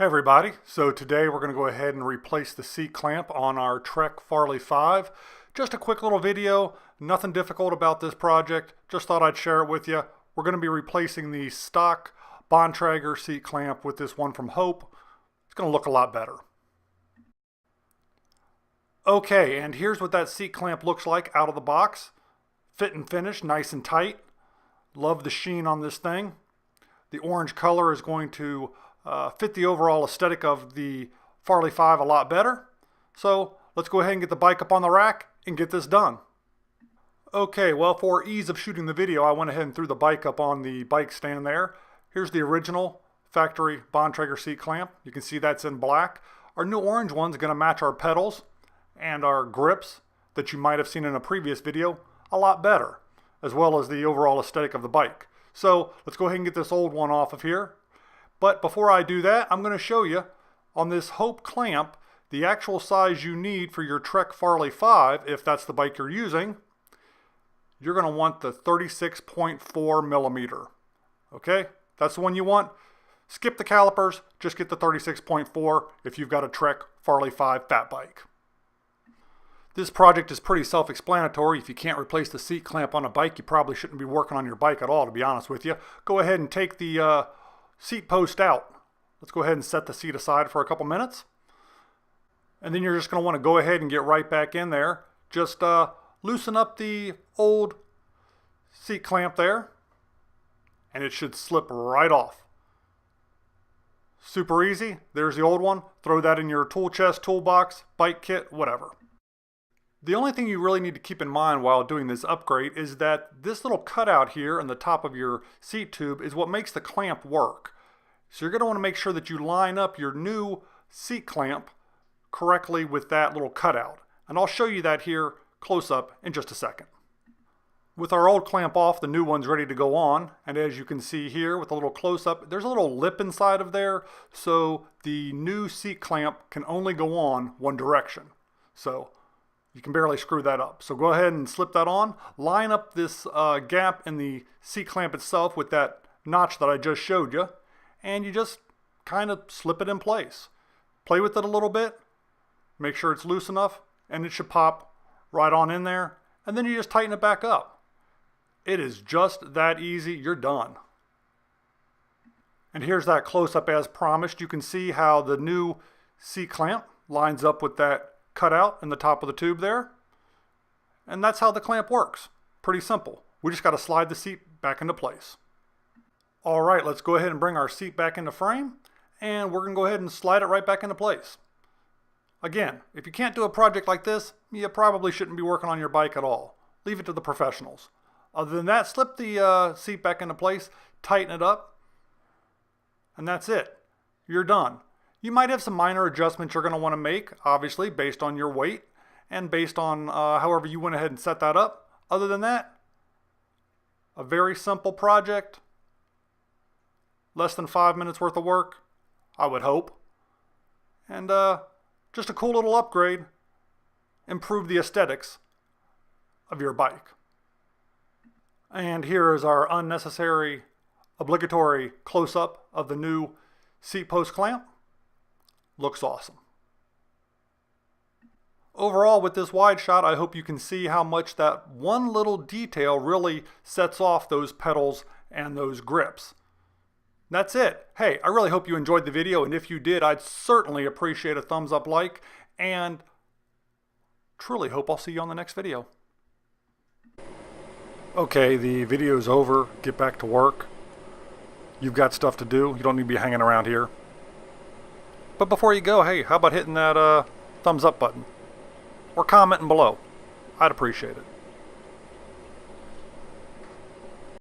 Hey everybody, so today we're going to go ahead and replace the seat clamp on our Trek Farley 5. Just a quick little video, nothing difficult about this project, just thought I'd share it with you. We're going to be replacing the stock Bontrager seat clamp with this one from Hope. It's going to look a lot better. Okay, and here's what that seat clamp looks like out of the box. Fit and finish, nice and tight. Love the sheen on this thing. The orange color is going to fit the overall aesthetic of the Farley 5 a lot better. So let's go ahead and get the bike up on the rack and get this done. Okay, well, for ease of shooting the video, I went ahead and threw the bike up on the bike stand there. Here's the original factory Bontrager seat clamp. You can see that's in black. Our new orange one's going to match our pedals and our grips that you might have seen in a previous video a lot better, as well as the overall aesthetic of the bike. So let's go ahead and get this old one off of here. But before I do that, I'm going to show you on this Hope clamp the actual size you need for your Trek Farley 5, if that's the bike you're using. You're going to want the 36.4 millimeter. Okay, that's the one you want. Skip the calipers, just get the 36.4 if you've got a Trek Farley 5 fat bike. This project is pretty self-explanatory. If you can't replace the seat clamp on a bike, you probably shouldn't be working on your bike at all, to be honest with you. Go ahead and take the seat post out. Let's go ahead and set the seat aside for a couple minutes. And then you're just going to want to go ahead and get right back in there. Just loosen up the old seat clamp there, and it should slip right off. Super easy. There's the old one. Throw that in your tool chest, toolbox, bike kit, whatever. The only thing you really need to keep in mind while doing this upgrade is that this little cutout here in the top of your seat tube is what makes the clamp work. So you're going to want to make sure that you line up your new seat clamp correctly with that little cutout. And I'll show you that here close up in just a second. With our old clamp off, the new one's ready to go on. And as you can see here with a little close up, there's a little lip inside of there. So the new seat clamp can only go on one direction. So you can barely screw that up. So go ahead and slip that on. Line up this gap in the seat clamp itself with that notch that I just showed you. And you just kind of slip it in place. Play with it a little bit. Make sure it's loose enough. And it should pop right on in there. And then you just tighten it back up. It is just that easy. You're done. And here's that close-up as promised. You can see how the new seat clamp lines up with that cutout in the top of the tube there. And that's how the clamp works. Pretty simple. We just got to slide the seat back into place. All right, let's go ahead and bring our seat back into frame, and we're going to go ahead and slide it right back into place. Again, if you can't do a project like this, you probably shouldn't be working on your bike at all. Leave it to the professionals. Other than that, slip the seat back into place, tighten it up, and that's it. You're done. You might have some minor adjustments you're going to want to make, obviously, based on your weight and based on however you went ahead and set that up. Other than that, a very simple project. Less than 5 minutes worth of work, I would hope. And just a cool little upgrade. Improve the aesthetics of your bike. And here is our unnecessary, obligatory close-up of the new seat post clamp. Looks awesome. Overall, with this wide shot, I hope you can see how much that one little detail really sets off those pedals and those grips. That's it. Hey, I really hope you enjoyed the video, and if you did, I'd certainly appreciate a thumbs up like, and truly hope I'll see you on the next video. Okay, the video's over. Get back to work. You've got stuff to do. You don't need to be hanging around here. But before you go, hey, how about hitting that thumbs up button? Or commenting below. I'd appreciate it.